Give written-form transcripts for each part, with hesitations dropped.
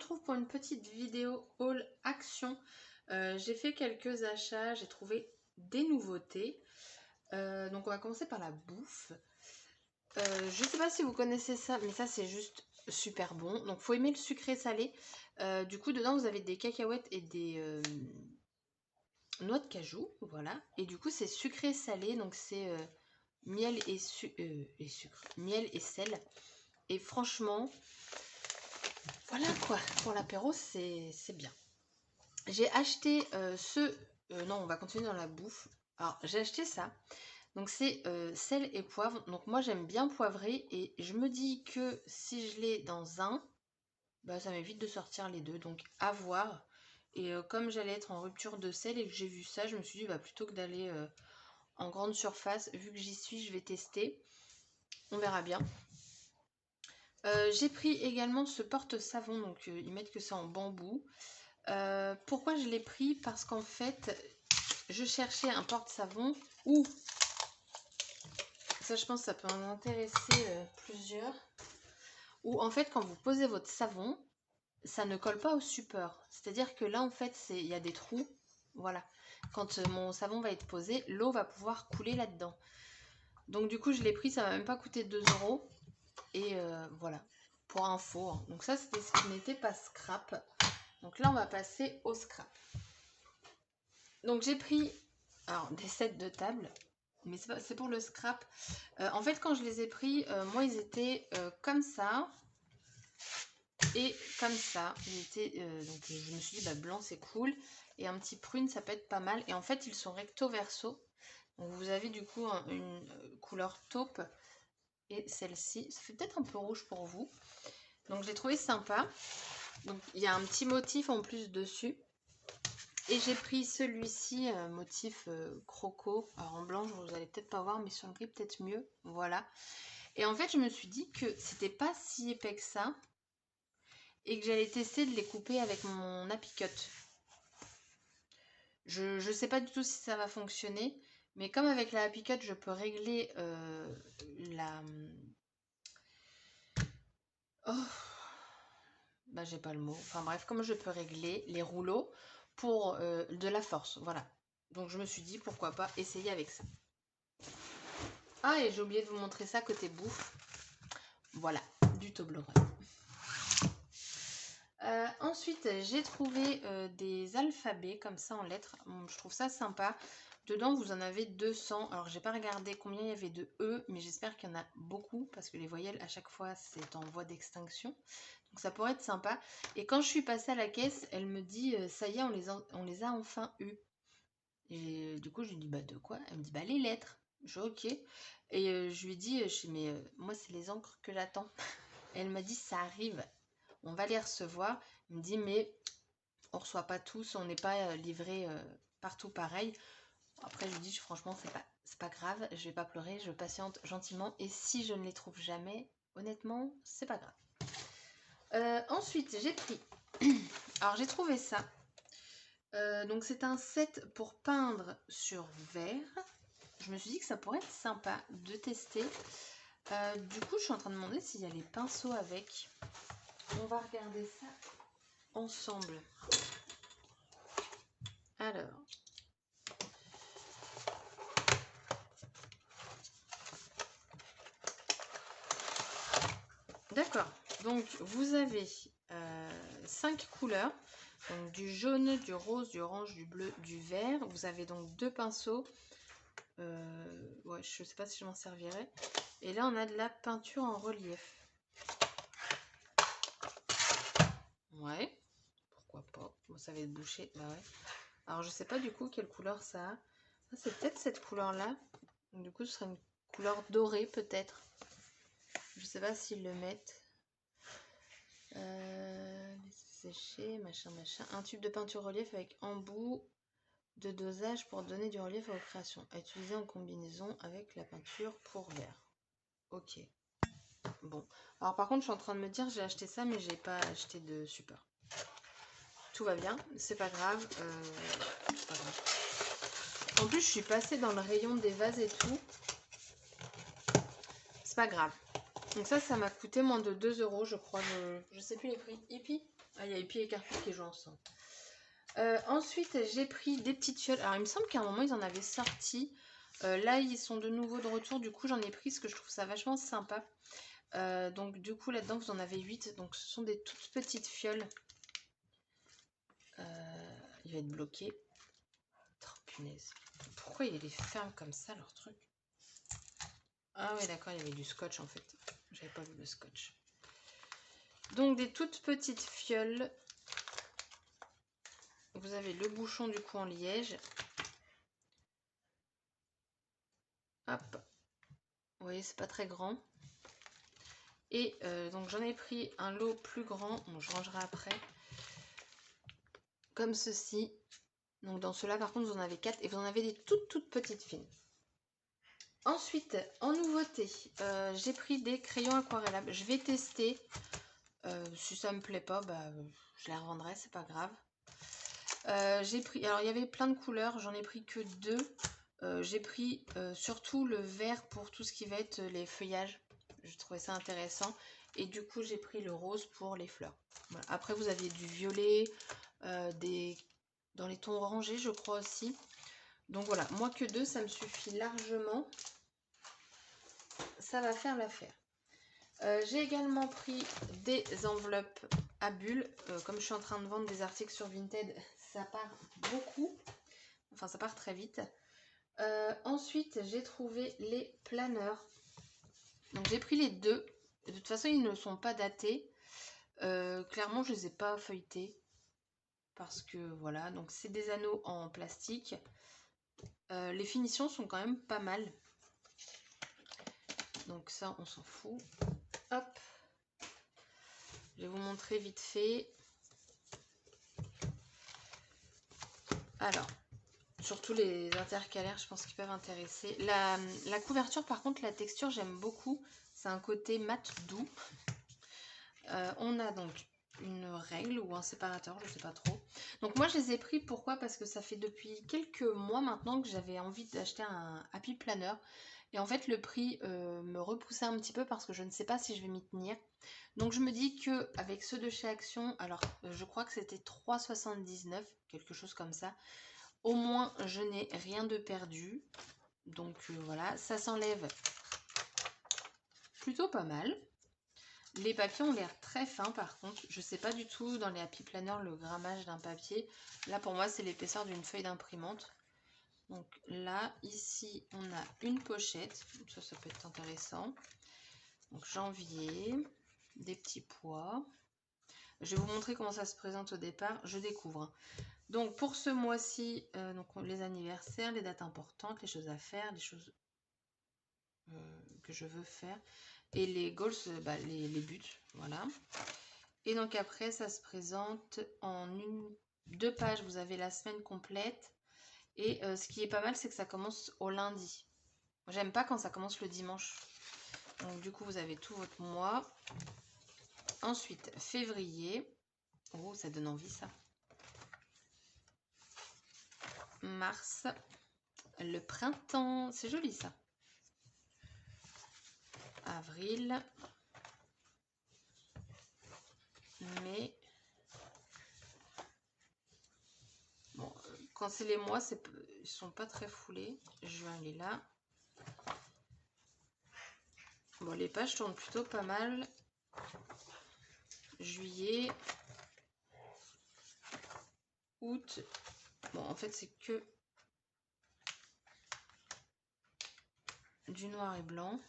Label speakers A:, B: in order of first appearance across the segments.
A: retrouve pour une petite vidéo haul action. J'ai fait quelques achats, j'ai trouvé des nouveautés. Donc on va commencer par la bouffe. Je sais pas si vous connaissez ça, mais ça c'est juste super bon. Donc faut aimer le sucré salé. Du coup dedans vous avez des cacahuètes et des noix de cajou, voilà. Et du coup c'est sucré salé, donc c'est miel et sucre, miel et sel. Et franchement, voilà quoi, pour l'apéro c'est bien. J'ai acheté non, on va continuer dans la bouffe. Alors, j'ai acheté ça. Donc, c'est sel et poivre. Donc, moi, j'aime bien poivrer. Et je me dis que si je l'ai dans un, bah, ça m'évite de sortir les deux. Donc, à voir. Et comme j'allais être en rupture de sel et que j'ai vu ça, je me suis dit, bah, plutôt que d'aller en grande surface, vu que j'y suis, je vais tester. On verra bien. J'ai pris également ce porte-savon. Donc, ils mettent que ça en bambou. Pourquoi je l'ai pris? Parce qu'en fait, je cherchais un porte-savon où, ça je pense que ça peut en intéresser plusieurs, où en fait quand vous posez votre savon, ça ne colle pas au support. C'est-à-dire que là en fait il y a des trous, voilà. Quand mon savon va être posé, l'eau va pouvoir couler là-dedans. Donc du coup je l'ai pris, ça m'a même pas coûté 2 €. Et voilà, pour info. Hein. Donc ça c'était ce qui n'était pas scrap. Donc là on va passer au scrap. Donc j'ai pris alors, des sets de table, mais c'est pour le scrap. En fait, quand je les ai pris, moi, ils étaient comme ça et comme ça. Donc, je me suis dit, bah, blanc, c'est cool. Et un petit prune, ça peut être pas mal. Et en fait, ils sont recto verso. Donc, vous avez du coup une couleur taupe. Et celle-ci, ça fait peut-être un peu rouge pour vous. Donc, j'ai trouvé sympa. Donc, il y a un petit motif en plus dessus. Et j'ai pris celui-ci, motif croco. Alors en blanc, vous allez peut-être pas voir, mais sur le gris, peut-être mieux. Voilà. Et en fait, je me suis dit que c'était pas si épais que ça. Et que j'allais tester de les couper avec mon applique-cut. Je sais pas du tout si ça va fonctionner. Mais comme avec la applique-cut, je peux régler la... Oh, bah j'ai pas le mot. Enfin bref, comme je peux régler les rouleaux pour de la force. Voilà. Donc je me suis dit, pourquoi pas essayer avec ça. Ah, et j'ai oublié de vous montrer ça côté bouffe. Voilà, du Toblerone. Ensuite, j'ai trouvé des alphabets comme ça en lettres. Je trouve ça sympa. Dedans, vous en avez 200. Alors, j'ai pas regardé combien il y avait de E, mais j'espère qu'il y en a beaucoup parce que les voyelles, à chaque fois, c'est en voie d'extinction. Donc, ça pourrait être sympa. Et quand je suis passée à la caisse, elle me dit ça y est, on les a enfin eu. Et du coup, je lui dis bah de quoi? Elle me dit bah les lettres. Je dis ok. Et je lui dis mais moi, c'est les encres que j'attends. Et elle m'a dit ça arrive. On va les recevoir. Elle me dit mais on reçoit pas tous, on n'est pas livré partout pareil. Après je lui dis franchement c'est pas grave, je vais pas pleurer, je patiente gentiment et si je ne les trouve jamais, honnêtement c'est pas grave. Ensuite j'ai pris, alors j'ai trouvé ça. Donc c'est un set pour peindre sur verre. Je me suis dit que ça pourrait être sympa de tester. Du coup je suis en train de demander s'il y a les pinceaux avec. On va regarder ça ensemble. Alors. D'accord. Donc vous avez 5 couleurs. Donc du jaune, du rose, du orange, du bleu, du vert. Vous avez donc 2 pinceaux. Ouais, je sais pas si je m'en servirai. Et là on a de la peinture en relief. Ouais. Pourquoi pas. Bon, ça va être bouché. Bah ouais. Alors je sais pas du coup quelle couleur ça a. Ça c'est peut-être cette couleur là. Donc, du coup ce serait une couleur dorée peut-être. Je sais pas s'ils le mettent. Laisser sécher, machin. Un tube de peinture relief avec embout de dosage pour donner du relief aux créations. À utiliser en combinaison avec la peinture pour verre. Ok. Bon. Alors par contre, je suis en train de me dire, j'ai acheté ça, mais j'ai pas acheté de support. Tout va bien, c'est pas grave. C'est pas grave. En plus, je suis passée dans le rayon des vases et tout. C'est pas grave. Donc ça m'a coûté moins de 2 €, je crois. Je sais plus les prix. Hippie. Ah, il y a Epi et Carpi qui jouent ensemble. Ensuite, j'ai pris des petites fioles. Alors, il me semble qu'à un moment, ils en avaient sorti. Là, ils sont de nouveau de retour. Du coup, j'en ai pris parce que je trouve ça vachement sympa. Donc, du coup, là-dedans, vous en avez 8. Donc, ce sont des toutes petites fioles. Il va être bloqué. Oh, punaise. Pourquoi il les ferme comme ça, leur truc? Ah ouais, d'accord, il y avait du scotch, en fait. J'avais pas vu le scotch. Donc, des toutes petites fioles. Vous avez le bouchon, du coup, en liège. Hop. Vous voyez, c'est pas très grand. Et donc j'en ai pris un lot plus grand, bon, je rangerai après, comme ceci. Donc dans ceux-là par contre vous en avez 4 et vous en avez des toutes petites fines. Ensuite, en nouveauté, j'ai pris des crayons aquarellables. Je vais tester. Si ça me plaît pas, bah, je les revendrai, c'est pas grave. J'ai pris, alors il y avait plein de couleurs, j'en ai pris que 2. J'ai pris surtout le vert pour tout ce qui va être les feuillages. Je trouvais ça intéressant. Et du coup, j'ai pris le rose pour les fleurs. Voilà. Après, vous aviez du violet, dans les tons orangés, je crois aussi. Donc voilà, moi que 2, ça me suffit largement. Ça va faire l'affaire. J'ai également pris des enveloppes à bulles. Comme je suis en train de vendre des articles sur Vinted, ça part beaucoup. Enfin, ça part très vite. Ensuite, j'ai trouvé les planeurs. Donc, j'ai pris les 2. De toute façon, ils ne sont pas datés. Clairement, je ne les ai pas feuilletés. Parce que voilà, donc c'est des anneaux en plastique. Les finitions sont quand même pas mal. Donc ça, on s'en fout. Hop. Je vais vous montrer vite fait. Alors, surtout les intercalaires, je pense qu'ils peuvent intéresser. La couverture, par contre, la texture, j'aime beaucoup. C'est un côté mat doux. On a donc une règle ou un séparateur, je sais pas trop. Donc moi, je les ai pris, pourquoi? Parce que ça fait depuis quelques mois maintenant que j'avais envie d'acheter un Happy Planner. Et en fait, le prix me repoussait un petit peu parce que je ne sais pas si je vais m'y tenir. Donc je me dis que avec ceux de chez Action, alors je crois que c'était 3,79, quelque chose comme ça. Au moins, je n'ai rien de perdu. Donc voilà, ça s'enlève plutôt pas mal. Les papiers ont l'air très fins par contre. Je sais pas du tout dans les Happy Planner le grammage d'un papier. Là pour moi c'est l'épaisseur d'une feuille d'imprimante. Donc là, ici on a une pochette. Donc ça peut être intéressant. Donc janvier, des petits pois. Je vais vous montrer comment ça se présente au départ. Je découvre. Donc pour ce mois-ci, donc les anniversaires, les dates importantes, les choses à faire, les choses que je veux faire. Et les goals, bah, les buts, voilà. Et donc après, ça se présente en 2 pages. Vous avez la semaine complète. Et ce qui est pas mal, c'est que ça commence au lundi. J'aime pas quand ça commence le dimanche. Donc du coup, vous avez tout votre mois. Ensuite, février. Oh, ça donne envie, ça. Mars. Le printemps. C'est joli, ça. Avril. Mai. Bon, quand c'est les mois, ils sont pas très foulés. Juin, il est là. Bon, les pages tournent plutôt pas mal. Juillet. Août. Bon, en fait, c'est que du noir et blanc.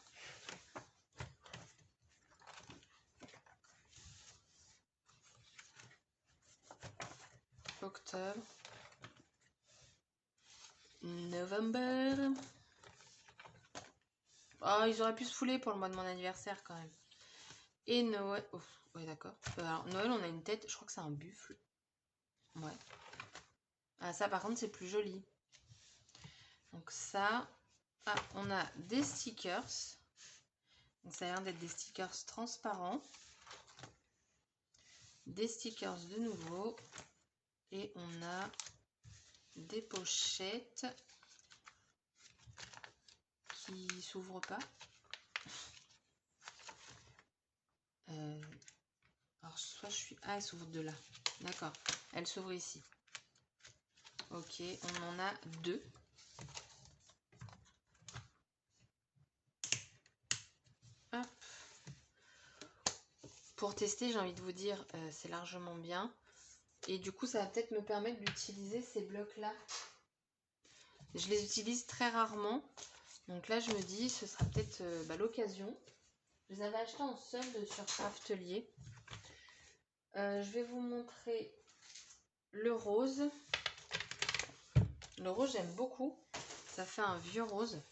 A: Octobre. Novembre. Oh, ils auraient pu se fouler pour le mois de mon anniversaire quand même. Et Noël. Oh, ouais, d'accord. Alors, Noël, on a une tête. Je crois que c'est un buffle. Ouais. Ah, ça, par contre, c'est plus joli. Donc, ça. Ah, on a des stickers. Donc, ça a l'air d'être des stickers transparents. Des stickers de nouveau. Et on a des pochettes qui s'ouvrent pas. Alors, soit je suis... Ah, elle s'ouvre de là. D'accord. Elle s'ouvre ici. Ok, on en a 2. Hop. Pour tester, j'ai envie de vous dire, c'est largement bien. Et du coup, ça va peut-être me permettre d'utiliser ces blocs-là. Je les utilise très rarement. Donc là, je me dis, ce sera peut-être l'occasion. Je les avais achetés en solde sur Craftelier. Je vais vous montrer le rose. Le rose, j'aime beaucoup. Ça fait un vieux rose.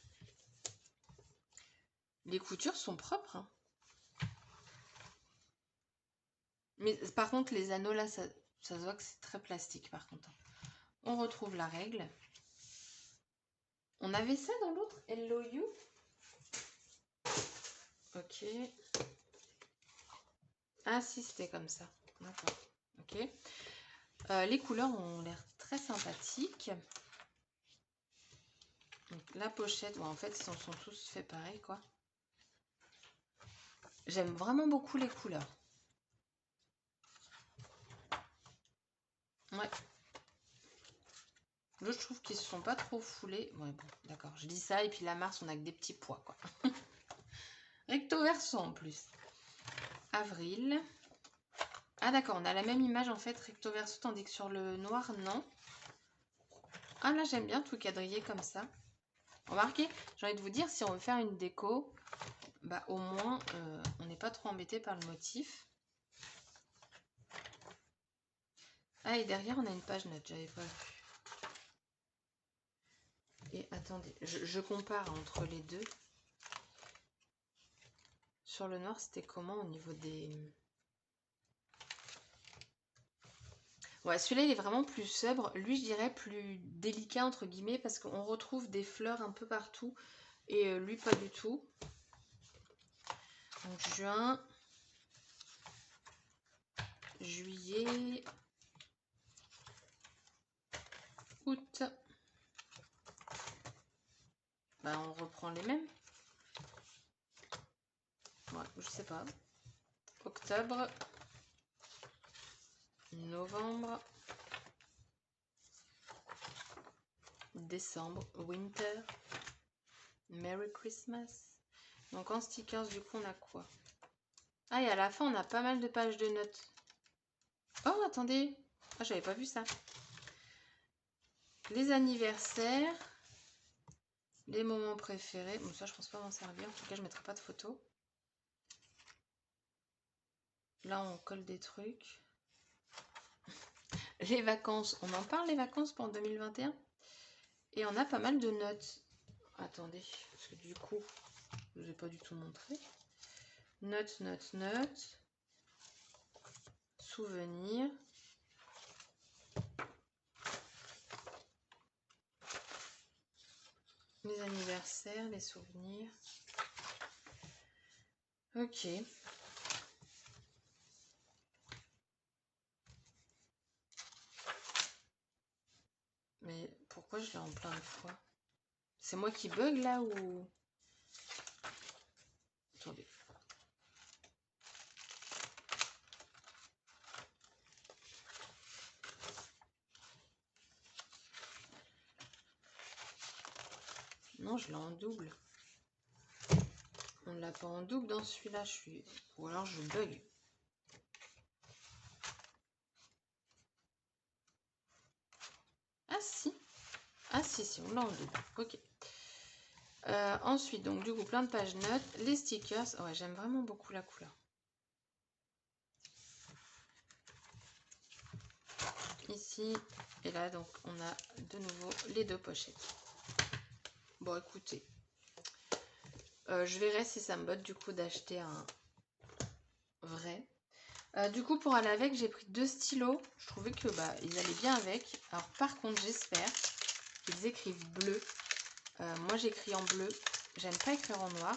A: Les coutures sont propres. Hein. Mais par contre, les anneaux là, ça se voit que c'est très plastique par contre. On retrouve la règle. On avait ça dans l'autre, Hello You. Ok. Ah si, c'était comme ça. D'accord. Ok. Les couleurs ont l'air très sympathiques. Donc, la pochette, bon, en fait, ils sont tous faits pareil, quoi. J'aime vraiment beaucoup les couleurs. Ouais. Là, je trouve qu'ils ne se sont pas trop foulés. Ouais, bon, d'accord. Je dis ça, et puis la Mars, on a que des petits pois, quoi. Recto verso, en plus. Avril. Ah, d'accord, on a la même image, en fait, recto verso, tandis que sur le noir, non. Ah, là, j'aime bien tout quadriller comme ça. Remarquez, j'ai envie de vous dire, si on veut faire une déco, bah, au moins, on n'est pas trop embêté par le motif. Ah, et derrière, on a une page note, j'avais pas vu. Et attendez, je compare entre les deux. Sur le noir, c'était comment au niveau des... Ouais, celui-là, il est vraiment plus sobre. Lui, je dirais plus délicat, entre guillemets, parce qu'on retrouve des fleurs un peu partout. Et lui, pas du tout. Donc, juin, juillet, août. Bah, on reprend les mêmes. Ouais, je sais pas. Octobre, novembre, décembre, winter, Merry Christmas. Donc en stickers, du coup, on a quoi? Ah, et à la fin, on a pas mal de pages de notes. Oh, attendez. Ah, j'avais pas vu ça. Les anniversaires. Les moments préférés. Bon, ça, je pense pas m'en servir. En tout cas, je mettrai pas de photos. Là, on colle des trucs. Les vacances. On en parle, les vacances, pour 2021. Et on a pas mal de notes. Attendez, parce que du coup, je vous ai pas du tout montré. Notes, notes, notes. Souvenirs. Les anniversaires, les souvenirs. Ok. Mais pourquoi je l'ai en plein de fois? C'est moi qui bug là ou... Attendez. Non, je l'ai en double. On ne l'a pas en double dans celui-là. Ou alors je bug. Ah si. Ah si, on l'a en double. Ok. Ensuite, donc du coup, plein de pages notes. Les stickers. Ouais, j'aime vraiment beaucoup la couleur. Ici et là, donc on a de nouveau les deux pochettes. Bon, écoutez. Je verrai si ça me botte du coup d'acheter un vrai. Du coup, pour aller avec, j'ai pris 2 stylos. Je trouvais que ils allaient bien avec. Alors par contre, j'espère qu'ils écrivent bleu. Moi, j'écris en bleu. J'aime pas écrire en noir.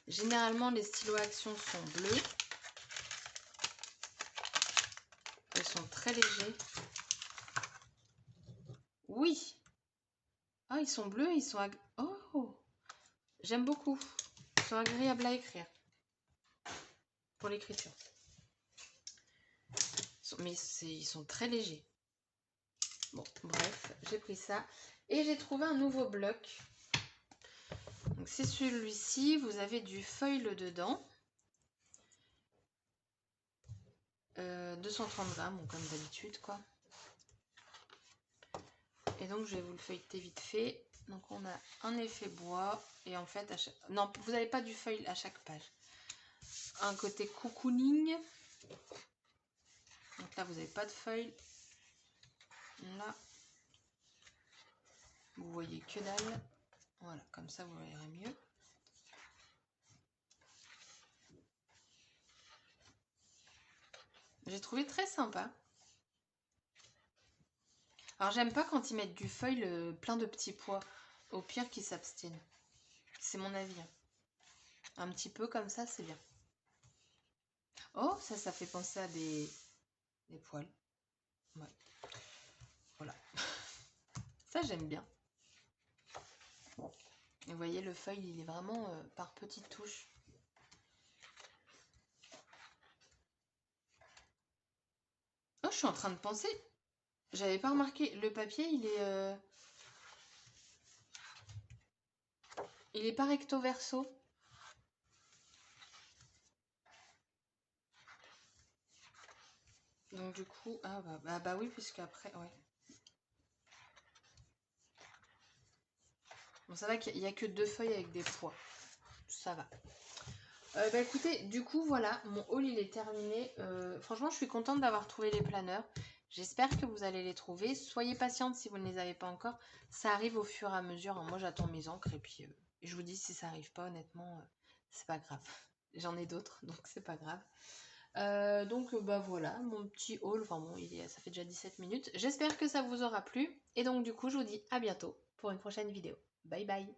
A: Généralement, les stylos Action sont bleus. Ils sont très légers. Oui. Ah, ils sont bleus. Ils sont... Oh, j'aime beaucoup. Ils sont agréables à écrire. Pour l'écriture. Mais ils sont très légers. Bon, bref, j'ai pris ça. Et j'ai trouvé un nouveau bloc. Donc c'est celui-ci, vous avez du foil dedans. 230 grammes, bon, comme d'habitude, quoi. Et donc je vais vous le feuilleter vite fait. Donc on a un effet bois. Et en fait, non, vous n'avez pas du foil à chaque page. Un côté cocooning. Donc là, vous n'avez pas de foil. Là, vous voyez que dalle. Voilà, comme ça, vous verrez mieux. J'ai trouvé très sympa. Alors, j'aime pas quand ils mettent du foil plein de petits pois. Au pire, qu'ils s'abstiennent. C'est mon avis. Un petit peu comme ça, c'est bien. Oh, ça fait penser à des poils. Ouais. Voilà. Ça, j'aime bien. Et vous voyez, le foil, il est vraiment par petites touches. Oh, je suis en train de penser. J'avais pas remarqué. Le papier, il est pas recto verso. Donc du coup, ah bah oui, puisque après, ouais. Bon, ça va qu'il n'y a que 2 feuilles avec des pois. Ça va. Bah écoutez, du coup, voilà, mon haul, il est terminé. Franchement, je suis contente d'avoir trouvé les planeurs. J'espère que vous allez les trouver. Soyez patiente si vous ne les avez pas encore. Ça arrive au fur et à mesure. Moi, j'attends mes encres et puis je vous dis si ça arrive pas, honnêtement, c'est pas grave. J'en ai d'autres, donc c'est pas grave. Donc bah voilà, mon petit haul, enfin bon, ça fait déjà 17 minutes. J'espère que ça vous aura plu. Et donc du coup, je vous dis à bientôt pour une prochaine vidéo. Bye bye!